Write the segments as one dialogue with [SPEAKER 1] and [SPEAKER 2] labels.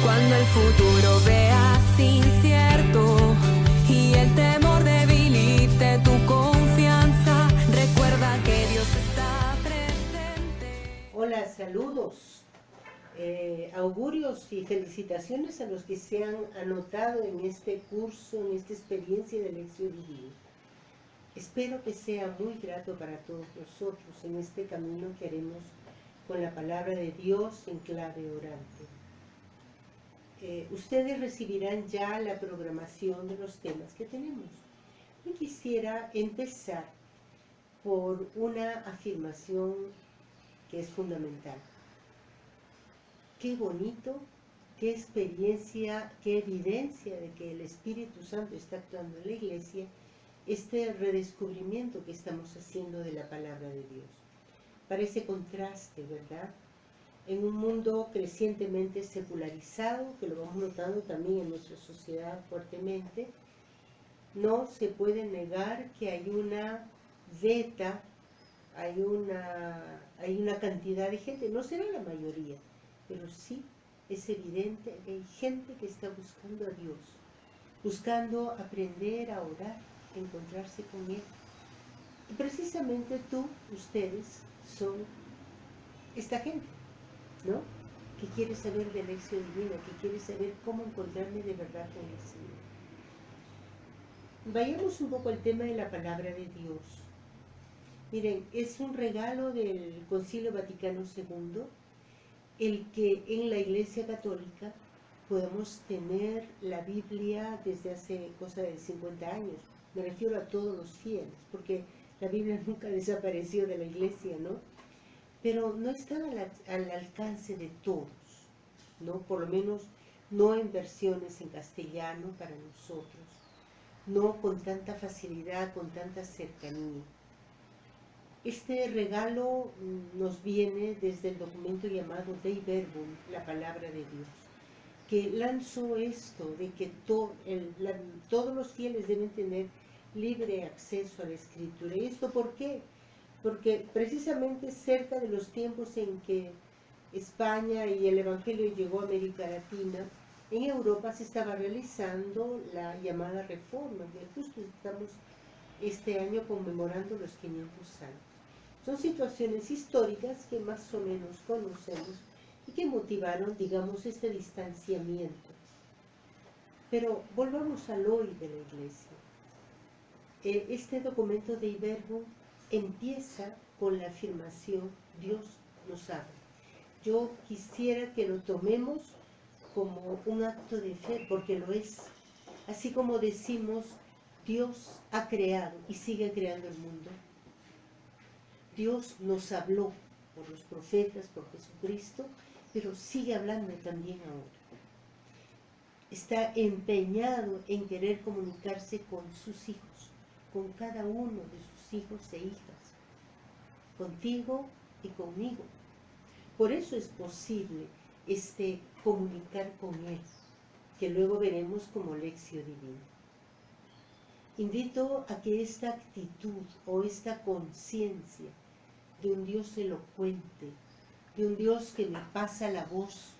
[SPEAKER 1] Cuando el futuro veas incierto y el temor debilite tu confianza, recuerda que Dios está presente.
[SPEAKER 2] Hola, saludos, augurios y felicitaciones a los que se han anotado en este curso, en esta experiencia de Lección Divina. Espero que sea muy grato para todos nosotros en este camino que haremos con la palabra de Dios en clave orante. Ustedes recibirán ya la programación de los temas que tenemos. Y quisiera empezar por una afirmación que es fundamental. Qué bonito, qué experiencia, qué evidencia de que el Espíritu Santo está actuando en la Iglesia, este redescubrimiento que estamos haciendo de la palabra de Dios. Parece contraste, ¿verdad? En un mundo crecientemente secularizado, que lo vamos notando también en nuestra sociedad fuertemente, no se puede negar que hay una veta, hay una cantidad de gente, no será la mayoría, pero sí es evidente que hay gente que está buscando a Dios, buscando aprender a orar, encontrarse con Él. Y precisamente ustedes son esta gente, ¿no? Que quiere saber de la lección divina, que quiere saber cómo encontrarme de verdad con el Señor. Vayamos un poco al tema de la palabra de Dios. Miren, es un regalo del Concilio Vaticano II el que en la Iglesia Católica podamos tener la Biblia desde hace cosa de 50 años. Me refiero a todos los fieles, porque la Biblia nunca desapareció de la Iglesia, ¿no? Pero no estaba al alcance de todos, ¿no? Por lo menos no en versiones en castellano para nosotros, no con tanta facilidad, con tanta cercanía. Este regalo nos viene desde el documento llamado Dei Verbum, la palabra de Dios, que lanzó esto de que todos los fieles deben tener libre acceso a la Escritura. ¿Y esto por qué? Porque precisamente cerca de los tiempos en que España y el Evangelio llegó a América Latina, en Europa se estaba realizando la llamada Reforma, que justo estamos este año conmemorando los 500 años. Son situaciones históricas que más o menos conocemos y que motivaron, digamos, este distanciamiento. Pero volvamos al hoy de la Iglesia. Este documento de Dei Verbum empieza con la afirmación Dios nos habla. Yo quisiera que lo tomemos como un acto de fe, porque lo es. Así como decimos, Dios ha creado y sigue creando el mundo. Dios nos habló por los profetas, por Jesucristo, pero sigue hablando también ahora. Está empeñado en querer comunicarse con sus hijos, con cada uno de sus hijos e hijas, contigo y conmigo. Por eso es posible comunicar con Él, que luego veremos como lección divina. Invito a que esta actitud o esta conciencia de un Dios elocuente, de un Dios que me pasa la voz,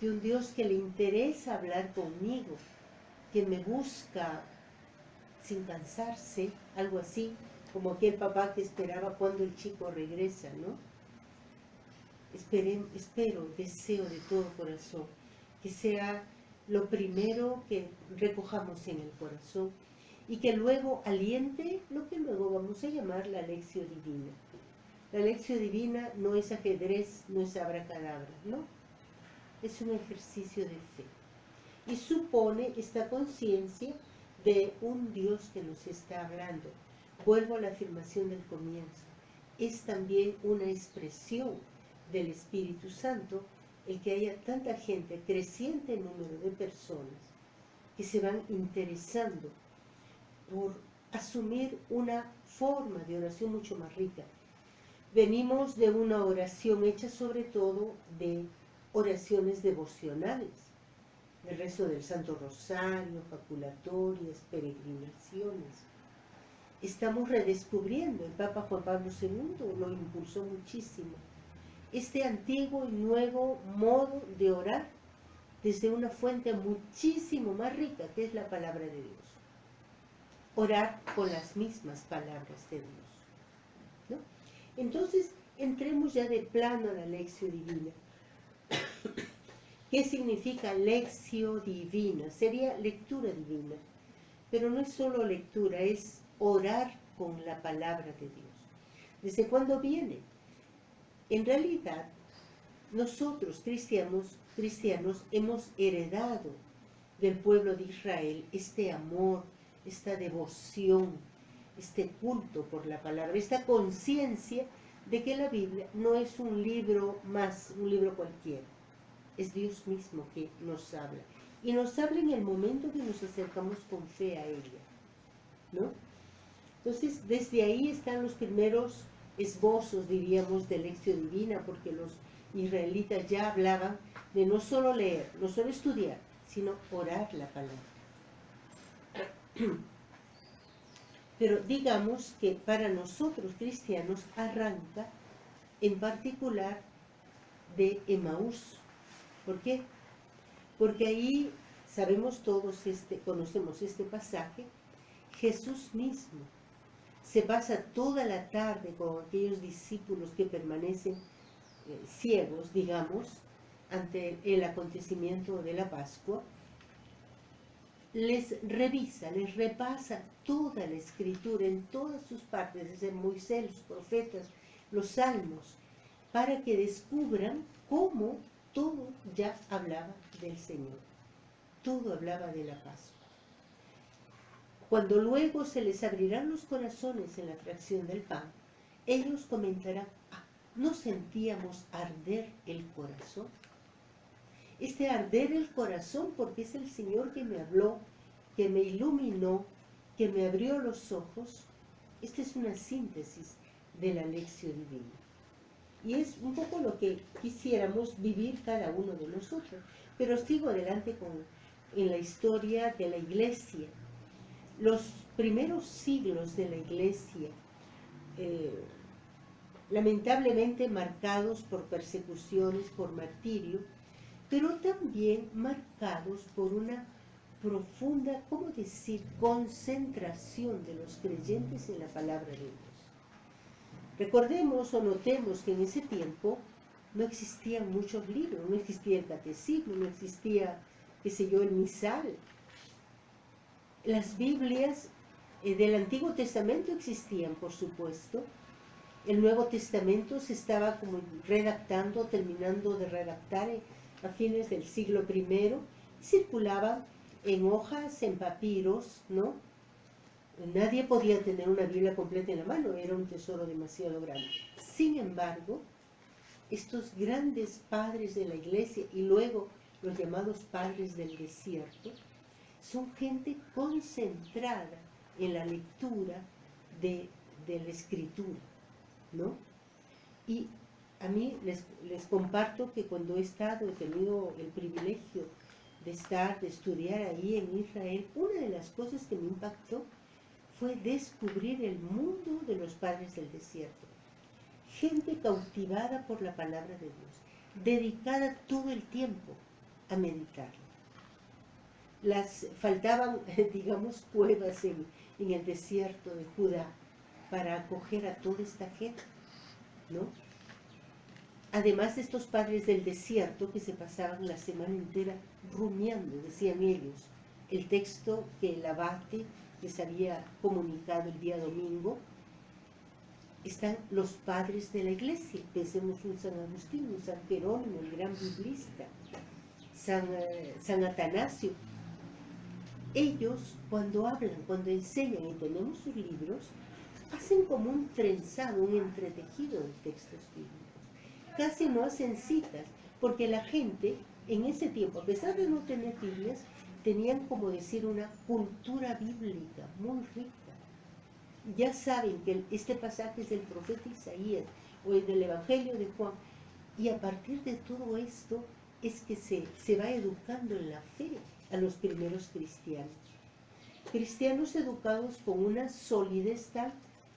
[SPEAKER 2] de un Dios que le interesa hablar conmigo, que me busca sin cansarse, algo así, como aquel papá que esperaba cuando el chico regresa, ¿no? Espero, deseo de todo corazón que sea lo primero que recojamos en el corazón y que luego aliente lo que luego vamos a llamar la lección divina. La lección divina no es ajedrez, no es abracadabra, ¿no? Es un ejercicio de fe y supone esta conciencia de un Dios que nos está hablando. Vuelvo a la afirmación del comienzo. Es también una expresión del Espíritu Santo el que haya tanta gente, creciente número de personas, que se van interesando por asumir una forma de oración mucho más rica. Venimos de una oración hecha sobre todo de oraciones devocionales, el rezo del Santo Rosario, jaculatorias, peregrinaciones. Estamos redescubriendo, el Papa Juan Pablo II lo impulsó muchísimo, este antiguo y nuevo modo de orar desde una fuente muchísimo más rica, que es la palabra de Dios. Orar con las mismas palabras de Dios, ¿no? Entonces, entremos ya de plano a la lección divina. ¿Qué significa lección divina? Sería lectura divina, pero no es solo lectura, es orar con la palabra de Dios. ¿Desde cuándo viene? En realidad, nosotros cristianos hemos heredado del pueblo de Israel este amor, esta devoción, este culto por la palabra, esta conciencia de que la Biblia no es un libro más, un libro cualquiera. Es Dios mismo que nos habla. Y nos habla en el momento que nos acercamos con fe a ella, ¿no? Entonces, desde ahí están los primeros esbozos, diríamos, de lección divina, porque los israelitas ya hablaban de no solo leer, no solo estudiar, sino orar la palabra. Pero digamos que para nosotros cristianos arranca en particular de Emaús. ¿Por qué? Porque ahí sabemos todos, conocemos este pasaje, Jesús mismo se pasa toda la tarde con aquellos discípulos que permanecen ciegos, digamos, ante el acontecimiento de la Pascua. Les revisa, les repasa toda la escritura en todas sus partes, desde Moisés, los profetas, los salmos, para que descubran cómo todo ya hablaba del Señor, todo hablaba de la Pascua. Cuando luego se les abrirán los corazones en la fracción del pan, ellos comentarán, ¿no sentíamos arder el corazón? Este arder el corazón porque es el Señor que me habló, que me iluminó, que me abrió los ojos. Esta es una síntesis de la lección divina. Y es un poco lo que quisiéramos vivir cada uno de nosotros. Pero sigo adelante en la historia de la Iglesia. Los primeros siglos de la Iglesia, lamentablemente marcados por persecuciones, por martirio, pero también marcados por una profunda, ¿cómo decir?, concentración de los creyentes en la palabra de Dios. Recordemos o notemos que en ese tiempo no existían muchos libros, no existía el catecismo, no existía, qué sé yo, el misal. Las Biblias del Antiguo Testamento existían, por supuesto. El Nuevo Testamento se estaba como redactando, terminando de redactar a fines del siglo I. Circulaban en hojas, en papiros, ¿no? Nadie podía tener una Biblia completa en la mano, era un tesoro demasiado grande. Sin embargo, estos grandes padres de la Iglesia y luego los llamados padres del desierto, son gente concentrada en la lectura de la Escritura, ¿no? Y a mí les comparto que cuando he tenido el privilegio de estudiar ahí en Israel, una de las cosas que me impactó fue descubrir el mundo de los padres del desierto. Gente cautivada por la palabra de Dios, dedicada todo el tiempo a meditarla. Faltaban, digamos, cuevas en el desierto de Judá para acoger a toda esta gente, ¿no? Además de estos padres del desierto que se pasaban la semana entera rumiando, decían ellos, el texto que el abate les había comunicado el día domingo, están los padres de la Iglesia. Pensemos en San Agustín, en San Jerónimo, el gran biblista, San Atanasio. Ellos, cuando hablan, cuando enseñan y tenemos sus libros, hacen como un trenzado, un entretejido de textos bíblicos. Casi no hacen citas, porque la gente en ese tiempo, a pesar de no tener Biblias, tenían, como decir, una cultura bíblica muy rica. Ya saben que este pasaje es del profeta Isaías o es del Evangelio de Juan, y a partir de todo esto es que se va educando en la fe a los primeros cristianos. Cristianos educados con una solidez tal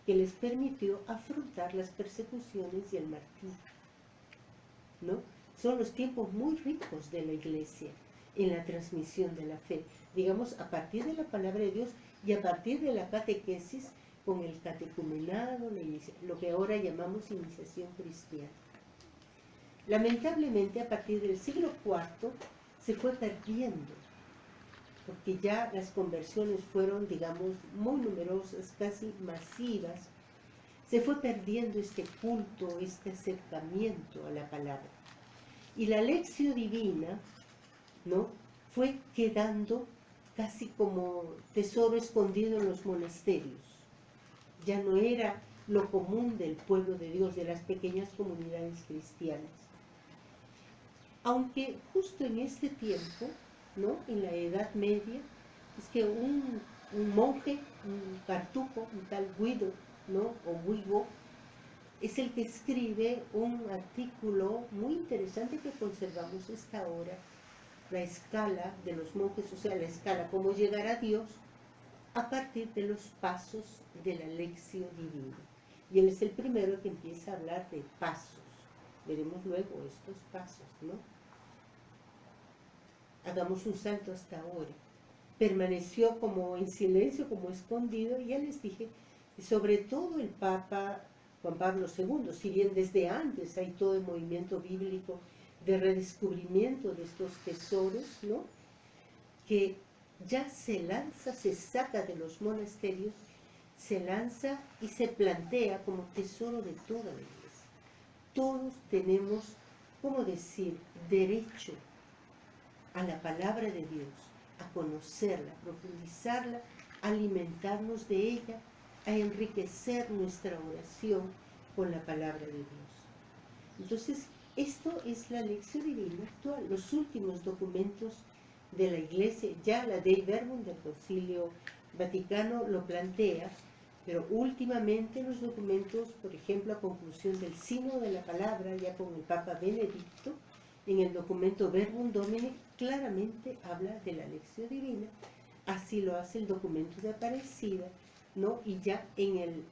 [SPEAKER 2] que les permitió afrontar las persecuciones y el martirio, ¿no? Son los tiempos muy ricos de la Iglesia. en la transmisión de la fe. Digamos, a partir de la palabra de Dios y a partir de la catequesis con el catecumenado, lo que ahora llamamos iniciación cristiana. Lamentablemente, a partir del siglo IV se fue perdiendo, porque ya las conversiones fueron, digamos, muy numerosas, casi masivas. Se fue perdiendo este culto, este acercamiento a la palabra. Y la lección divina, ¿no?, fue quedando casi como tesoro escondido en los monasterios. Ya no era lo común del pueblo de Dios, de las pequeñas comunidades cristianas. Aunque justo en este tiempo, ¿no?, en la Edad Media, es que un monje, un cartujo, un tal Guido, ¿no?, o Guigo, es el que escribe un artículo muy interesante que conservamos hasta ahora, la escala de los monjes, o sea, la escala cómo llegar a Dios a partir de los pasos de la lección divina. Y él es el primero que empieza a hablar de pasos. Veremos luego estos pasos, ¿no? Hagamos un salto hasta ahora. Permaneció como en silencio, como escondido, y ya les dije, y sobre todo el Papa Juan Pablo II, si bien desde antes hay todo el movimiento bíblico de redescubrimiento de estos tesoros, ¿no?, que ya se lanza, se saca de los monasterios, se lanza y se plantea como tesoro de toda la Iglesia. Todos tenemos, ¿cómo decir?, derecho a la palabra de Dios, a conocerla, a profundizarla, a alimentarnos de ella, a enriquecer nuestra oración con la palabra de Dios. Entonces, esto es la lección divina actual, los últimos documentos de la Iglesia, ya la Dei Verbum del Concilio Vaticano lo plantea, pero últimamente los documentos, por ejemplo, a conclusión del Sínodo de la Palabra, ya con el Papa Benedicto, en el documento Verbum Domini, claramente habla de la lección divina, así lo hace el documento de Aparecida, ¿no? Y ya en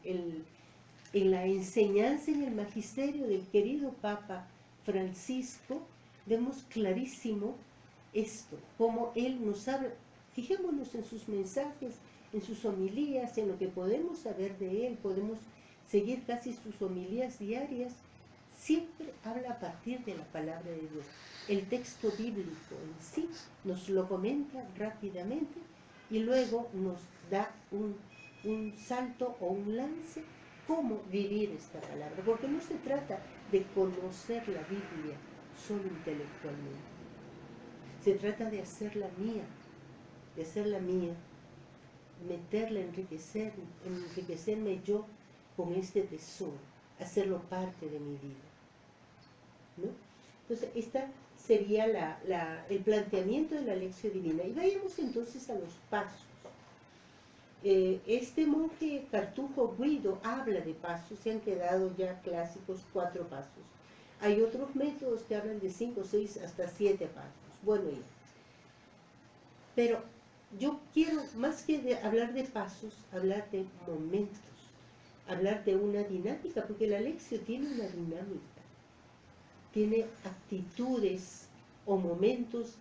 [SPEAKER 2] la enseñanza, en el magisterio del querido Papa Francisco, vemos clarísimo esto, cómo él nos habla. Fijémonos en sus mensajes, en sus homilías, en lo que podemos saber de él, podemos seguir casi sus homilías diarias, siempre habla a partir de la palabra de Dios. El texto bíblico en sí nos lo comenta rápidamente y luego nos da un salto o un lance, cómo vivir esta palabra, porque no se trata de conocer la Biblia solo intelectualmente, se trata de hacerla mía, meterla, enriquecerme yo con este tesoro, hacerlo parte de mi vida, ¿no? Entonces, esta sería el planteamiento de la lección divina. Y vayamos entonces a los pasos. Este monje cartujo Guido habla de pasos, se han quedado ya clásicos 4 pasos. Hay otros métodos que hablan de 5, 6, hasta 7 pasos. Bueno, ya. Pero yo quiero, más que hablar de pasos, hablar de momentos, hablar de una dinámica, porque la lección tiene una dinámica, tiene actitudes o momentos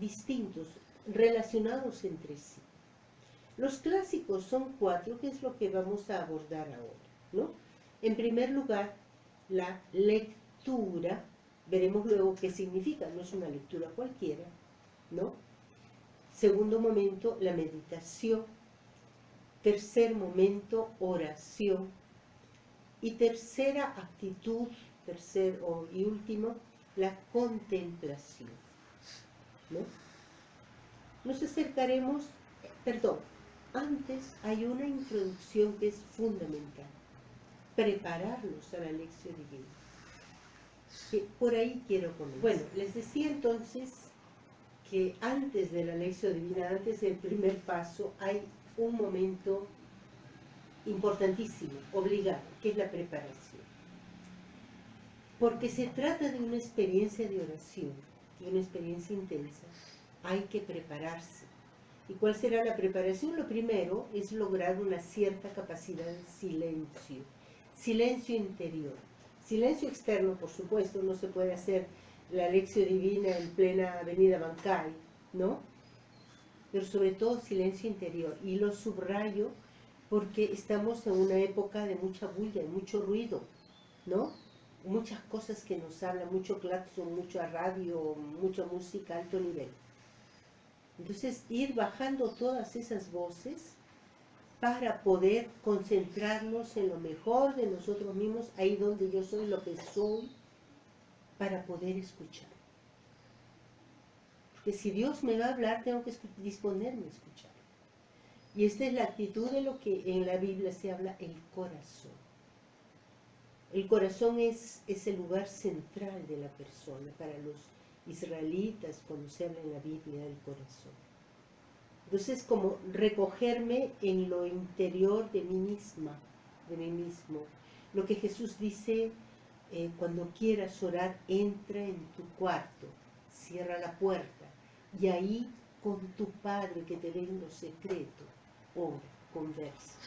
[SPEAKER 2] distintos, relacionados entre sí. Los clásicos son 4, que es lo que vamos a abordar ahora, ¿no? En primer lugar, la lectura, veremos luego qué significa, no es una lectura cualquiera, ¿no? Segundo momento, la meditación. Tercer momento, oración. Y tercera actitud, y último, la contemplación, ¿no? Nos acercaremos, antes hay una introducción que es fundamental, prepararlos a la lección divina, que por ahí quiero comenzar. Bueno, les decía entonces que antes de la lección divina, antes del primer paso, hay un momento importantísimo, obligado, que es la preparación. Porque se trata de una experiencia de oración, de una experiencia intensa, hay que prepararse. ¿Y cuál será la preparación? Lo primero es lograr una cierta capacidad de silencio, silencio interior. Silencio externo, por supuesto, no se puede hacer la lección divina en plena avenida Bancay, ¿no? Pero sobre todo silencio interior. Y lo subrayo porque estamos en una época de mucha bulla, de mucho ruido, ¿no? Muchas cosas que nos hablan, mucho claxon, mucha radio, mucha música a alto nivel. Entonces, ir bajando todas esas voces para poder concentrarnos en lo mejor de nosotros mismos, ahí donde yo soy lo que soy, para poder escuchar. Porque si Dios me va a hablar, tengo que disponerme a escuchar. Y esta es la actitud de lo que en la Biblia se habla, el corazón. El corazón es el lugar central de la persona para los israelitas cuando se habla en la Biblia del corazón. Entonces, como recogerme en lo interior de mí misma, de mí mismo. Lo que Jesús dice, cuando quieras orar, entra en tu cuarto, cierra la puerta, y ahí con tu Padre que te ve en lo secreto, ora, conversa.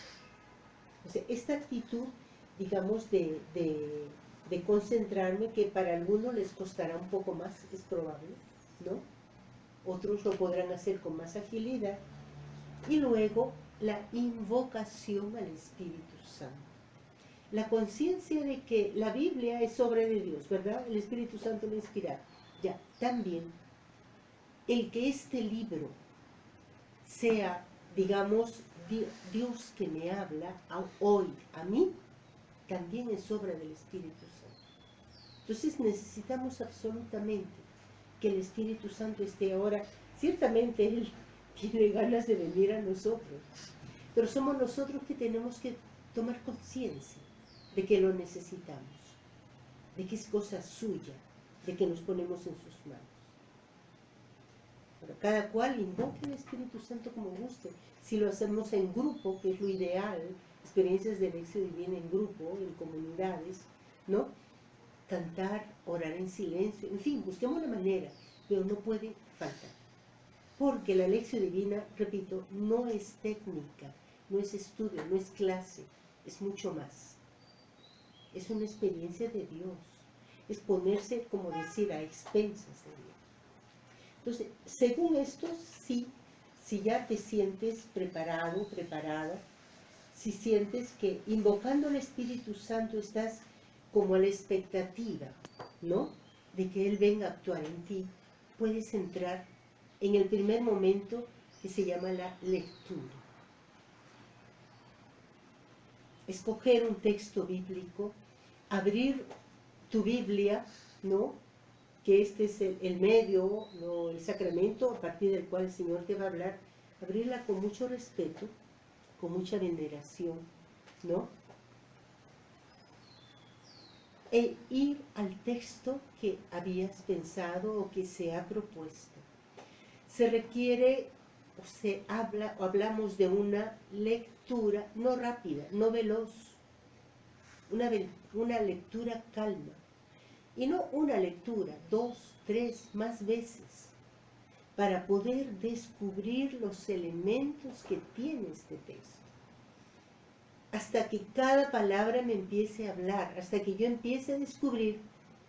[SPEAKER 2] O sea, esta actitud, digamos, de concentrarme, que para algunos les costará un poco más, es probable, ¿no? Otros lo podrán hacer con más agilidad. Y luego la invocación al Espíritu Santo. La conciencia de que la Biblia es obra de Dios, ¿verdad? El Espíritu Santo lo inspira. Ya, también, el que este libro sea, digamos, Dios que me habla hoy a mí, también es obra del Espíritu Santo. Entonces necesitamos absolutamente que el Espíritu Santo esté ahora. Ciertamente Él tiene ganas de venir a nosotros, pero somos nosotros que tenemos que tomar conciencia de que lo necesitamos, de que es cosa suya, de que nos ponemos en sus manos. Pero cada cual invoque al Espíritu Santo como guste. Si lo hacemos en grupo, que es lo ideal, experiencias de lección divina en grupo, en comunidades, ¿no? Cantar, orar en silencio, en fin, busquemos la manera, pero no puede faltar. Porque la lección divina, repito, no es técnica, no es estudio, no es clase, es mucho más. Es una experiencia de Dios, es ponerse, como decir, a expensas de Dios. Entonces, según esto, sí, si ya te sientes preparado, preparada, si sientes que invocando al Espíritu Santo estás como a la expectativa, ¿no?, de que Él venga a actuar en ti, puedes entrar en el primer momento que se llama la lectura. Escoger un texto bíblico, abrir tu Biblia, ¿no?, que este es el medio, ¿no?, el sacramento a partir del cual el Señor te va a hablar, abrirla con mucho respeto, con mucha veneración, ¿no?, e ir al texto que habías pensado o que se ha propuesto. Se requiere, o se habla, o hablamos de una lectura no rápida, no veloz, una lectura calma. Y no una lectura, 2, 3, más veces, para poder descubrir los elementos que tiene este texto. Hasta que cada palabra me empiece a hablar, hasta que yo empiece a descubrir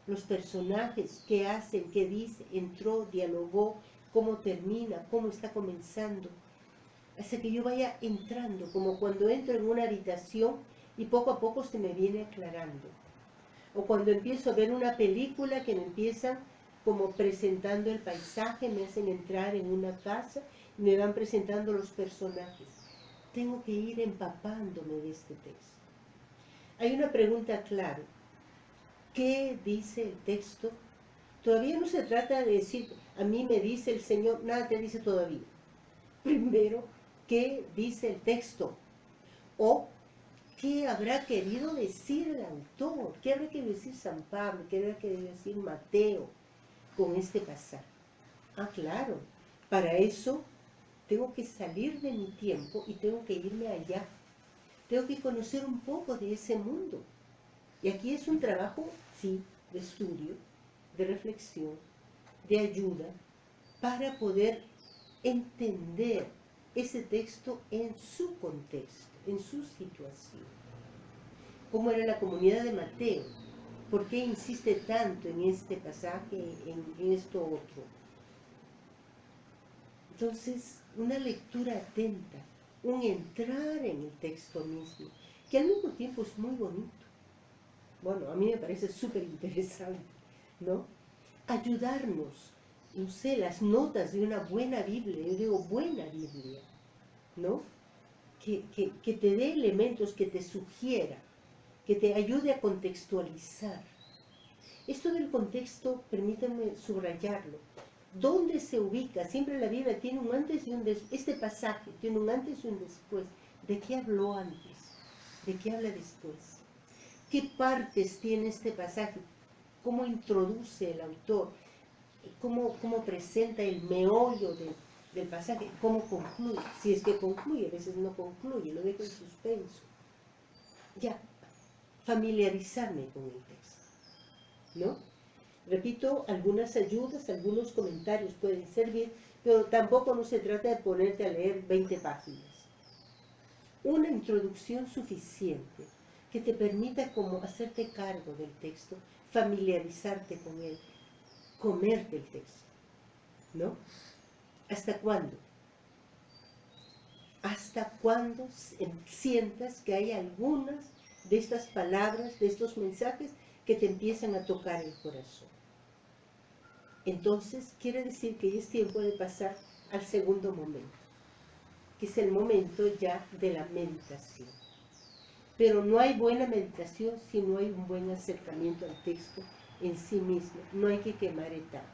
[SPEAKER 2] los personajes, qué hacen, qué dice, entró, dialogó, cómo termina, cómo está comenzando, hasta que yo vaya entrando, como cuando entro en una habitación y poco a poco se me viene aclarando. O cuando empiezo a ver una película que me empiezan como presentando el paisaje, me hacen entrar en una casa y me van presentando los personajes. Tengo que ir empapándome de este texto. Hay una pregunta clave. ¿Qué dice el texto? Todavía no se trata de decir, a mí me dice el Señor, nada te dice todavía. Primero, ¿qué dice el texto? O, ¿qué habrá querido decir el autor? ¿Qué habrá querido decir San Pablo? ¿Qué habrá querido decir Mateo con este pasaje? Ah, claro, para eso tengo que salir de mi tiempo y tengo que irme allá. Tengo que conocer un poco de ese mundo. Y aquí es un trabajo, sí, de estudio, de reflexión, de ayuda, para poder entender ese texto en su contexto, en su situación. ¿Cómo era la comunidad de Mateo? ¿Por qué insiste tanto en este pasaje, en esto otro? Entonces, una lectura atenta, un entrar en el texto mismo, que al mismo tiempo es muy bonito. Bueno, a mí me parece súper interesante, ¿no? Ayudarnos, no sé, las notas de una buena Biblia, yo digo buena Biblia, ¿no? Que te dé elementos, que te sugiera, que te ayude a contextualizar. Esto del contexto, permítanme subrayarlo. ¿Dónde se ubica? Siempre la Biblia tiene un antes y un después. Este pasaje tiene un antes y un después. ¿De qué habló antes? ¿De qué habla después? ¿Qué partes tiene este pasaje? ¿Cómo introduce el autor? ¿Cómo presenta el meollo del pasaje? ¿Cómo concluye? Si es que concluye, a veces no concluye, lo dejo en suspenso. Ya, familiarizarme con el texto, ¿no? Repito, algunas ayudas, algunos comentarios pueden servir, pero tampoco no se trata de ponerte a leer 20 páginas. Una introducción suficiente que te permita como hacerte cargo del texto, familiarizarte con él, comerte el texto, ¿no? ¿Hasta cuándo? Hasta cuando sientas que hay algunas de estas palabras, de estos mensajes que te empiezan a tocar el corazón. Entonces, quiere decir que es tiempo de pasar al segundo momento, que es el momento ya de la meditación. Pero no hay buena meditación si no hay un buen acercamiento al texto en sí mismo. No hay que quemar etapas.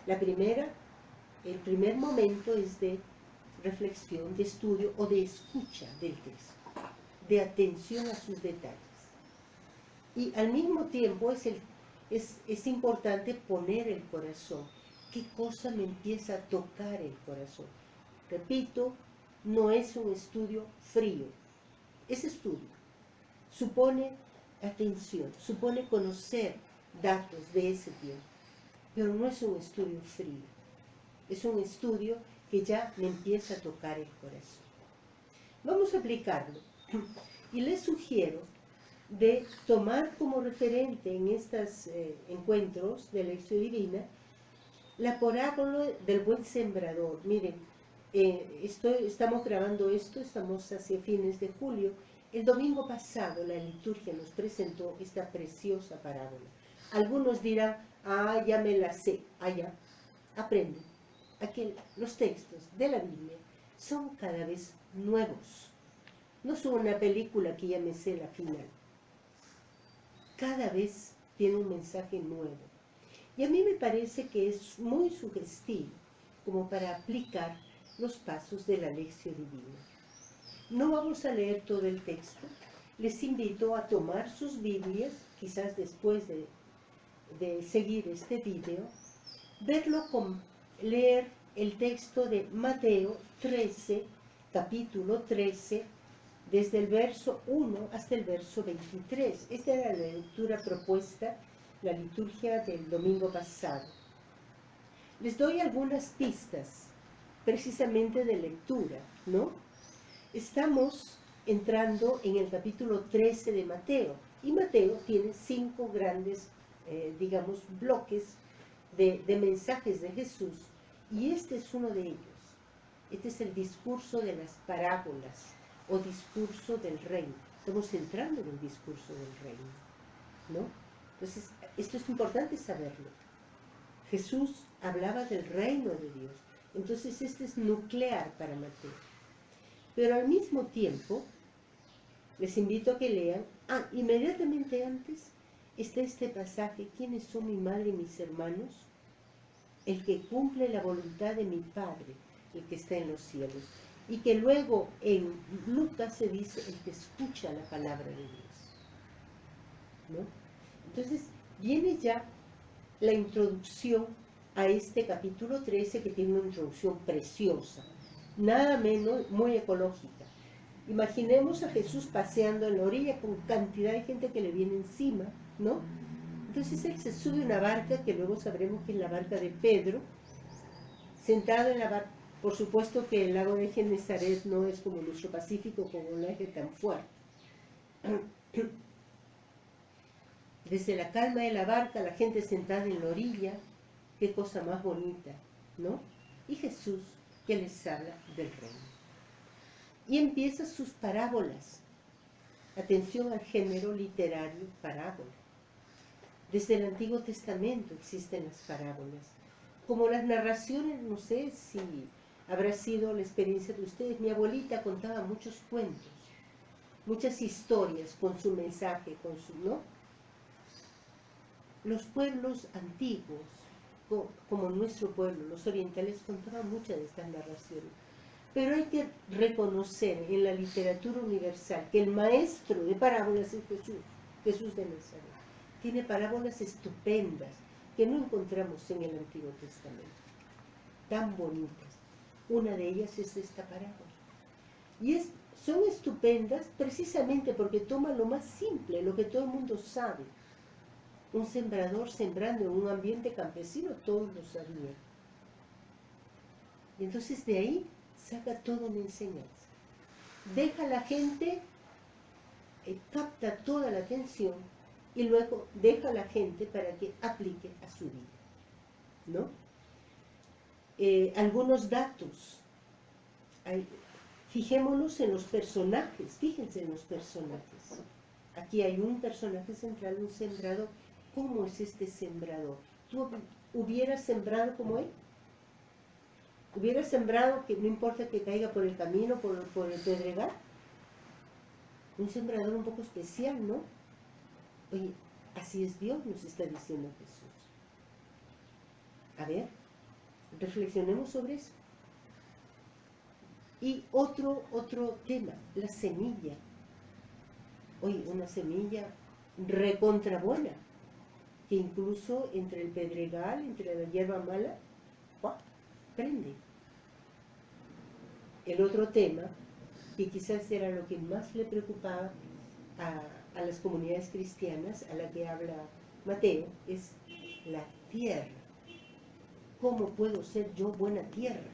[SPEAKER 2] El primer momento es de reflexión, de estudio o de escucha del texto, de atención a sus detalles. Y al mismo tiempo es importante poner el corazón. ¿Qué cosa me empieza a tocar el corazón? Repito, no es un estudio frío. Es estudio. Supone atención, supone conocer datos de ese tiempo. Pero no es un estudio frío. Es un estudio que ya me empieza a tocar el corazón. Vamos a aplicarlo. Y les sugiero de tomar como referente en estos encuentros de lección divina la parábola del buen sembrador. Miren, estamos grabando esto, estamos hacia fines de julio. El domingo pasado la liturgia nos presentó esta preciosa parábola. Algunos dirán, ya me la sé, ya, aprende. Los textos de la Biblia son cada vez nuevos. No son una película que ya me sé la final. Cada vez tiene un mensaje nuevo. Y a mí me parece que es muy sugestivo como para aplicar los pasos de la lección divina. No vamos a leer todo el texto. Les invito a tomar sus Biblias, quizás después de seguir este video, leer el texto de Mateo 13, capítulo 13, desde el verso 1 hasta el verso 23. Esta era la lectura propuesta, la liturgia del domingo pasado. Les doy algunas pistas, precisamente de lectura, ¿no? Estamos entrando en el capítulo 13 de Mateo, y Mateo tiene 5 grandes, bloques de mensajes de Jesús, y este es uno de ellos. Este es el discurso de las parábolas, o discurso del reino. Estamos entrando en el discurso del reino, ¿no? Entonces, esto es importante saberlo. Jesús hablaba del reino de Dios. Entonces, este es nuclear para Mateo. Pero al mismo tiempo, les invito a que lean, inmediatamente antes está este pasaje, ¿quiénes son mi madre y mis hermanos? El que cumple la voluntad de mi Padre, el que está en los cielos. Y que luego en Lucas se dice el que escucha la palabra de Dios, ¿no? Entonces viene ya la introducción a este capítulo 13, que tiene una introducción preciosa, nada menos muy ecológica. Imaginemos a Jesús paseando en la orilla con cantidad de gente que le viene encima, ¿no? Entonces él se sube a una barca, que luego sabremos que es la barca de Pedro, sentado en la barca. Por supuesto que el lago de Genesaret no es como nuestro Pacífico, con un oleaje tan fuerte. Desde la calma de la barca, la gente sentada en la orilla, qué cosa más bonita, ¿no? y Jesús que les habla del reino. Y empieza sus parábolas. Atención al género literario parábola. Desde el Antiguo Testamento existen las parábolas. Como las narraciones, no sé si habrá sido la experiencia de ustedes, mi abuelita contaba muchos cuentos, muchas historias con su mensaje, ¿no? Los pueblos antiguos, como nuestro pueblo, los orientales, contaban muchas de estas narraciones. Pero hay que reconocer en la literatura universal que el maestro de parábolas es Jesús de Nazaret. Tiene parábolas estupendas que no encontramos en el Antiguo Testamento, tan bonitas. Una de ellas es esta parábola. Y son estupendas precisamente porque toma lo más simple, lo que todo el mundo sabe. Un sembrador sembrando en un ambiente campesino, todos lo sabían. Y entonces de ahí saca toda una enseñanza. Deja a la gente, capta toda la atención y luego deja a la gente para que aplique a su vida, ¿no? Algunos datos. Fijémonos en los personajes, fíjense en los personajes. Aquí hay un personaje central, un sembrador. ¿Cómo es este sembrador? ¿Tú hubieras sembrado como él? ¿Hubieras sembrado que no importa que caiga por el camino, por el pedregal? Un sembrador un poco especial, ¿no? Oye, así es Dios, nos está diciendo Jesús. A ver, reflexionemos sobre eso. Y otro tema, la semilla. Oye, una semilla recontra buena, que incluso entre el pedregal, entre la hierba mala, prende. El otro tema, que quizás era lo que más le preocupaba a las comunidades cristianas, a la que habla Mateo, es la tierra. ¿Cómo puedo ser yo buena tierra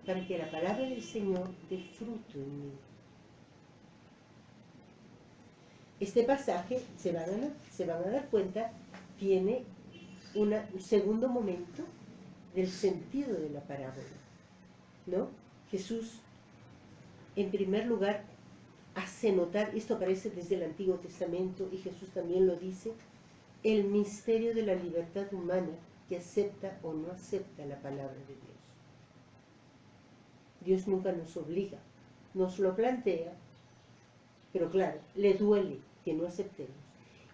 [SPEAKER 2] para que la palabra del Señor dé fruto en mí? Este pasaje, se van a dar cuenta, tiene un segundo momento del sentido de la parábola, ¿no? Jesús, en primer lugar, hace notar, esto aparece desde el Antiguo Testamento y Jesús también lo dice, el misterio de la libertad humana que acepta o no acepta la palabra de Dios. Dios nunca nos obliga, nos lo plantea, pero claro, le duele que no aceptemos.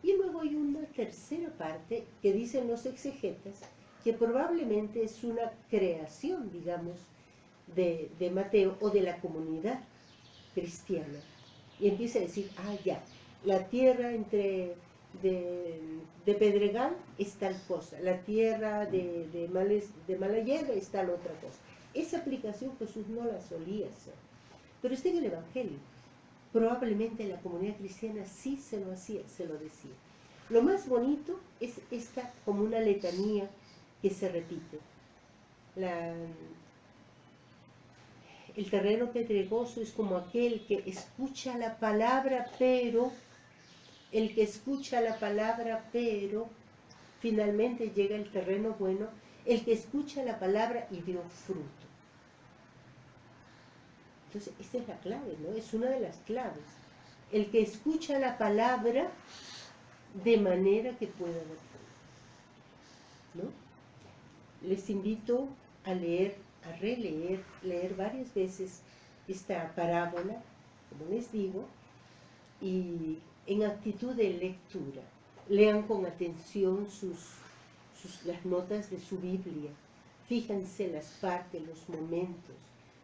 [SPEAKER 2] Y luego hay una tercera parte que dicen los exegetas que probablemente es una creación, digamos, de Mateo o de la comunidad cristiana. Y empieza a decir, ya, la tierra de pedregal es tal cosa, la tierra de mala hierba es tal otra cosa. Esa aplicación Jesús no la solía hacer, pero está en el Evangelio. Probablemente la comunidad cristiana sí se lo hacía, se lo decía. Lo más bonito es esta como una letanía que se repite. El terreno pedregoso es como aquel que escucha la palabra, pero finalmente llega el terreno bueno, el que escucha la palabra y dio fruto. Entonces, esta es la clave, ¿no? Es una de las claves. El que escucha la palabra de manera que pueda dar fruto, ¿no? Les invito a leer, a releer, leer varias veces esta parábola, como les digo, y en actitud de lectura. Lean con atención las notas de su Biblia. Fíjense las partes, los momentos.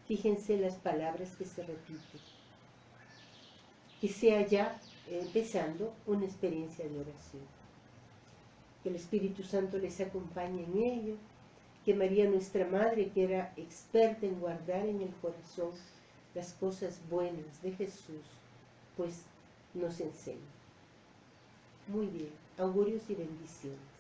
[SPEAKER 2] Fíjense las palabras que se repiten. Que sea ya empezando una experiencia de oración. Que el Espíritu Santo les acompañe en ello. Que María, nuestra Madre, que era experta en guardar en el corazón las cosas buenas de Jesús, pues nos enseñe. Muy bien, augurios y bendiciones.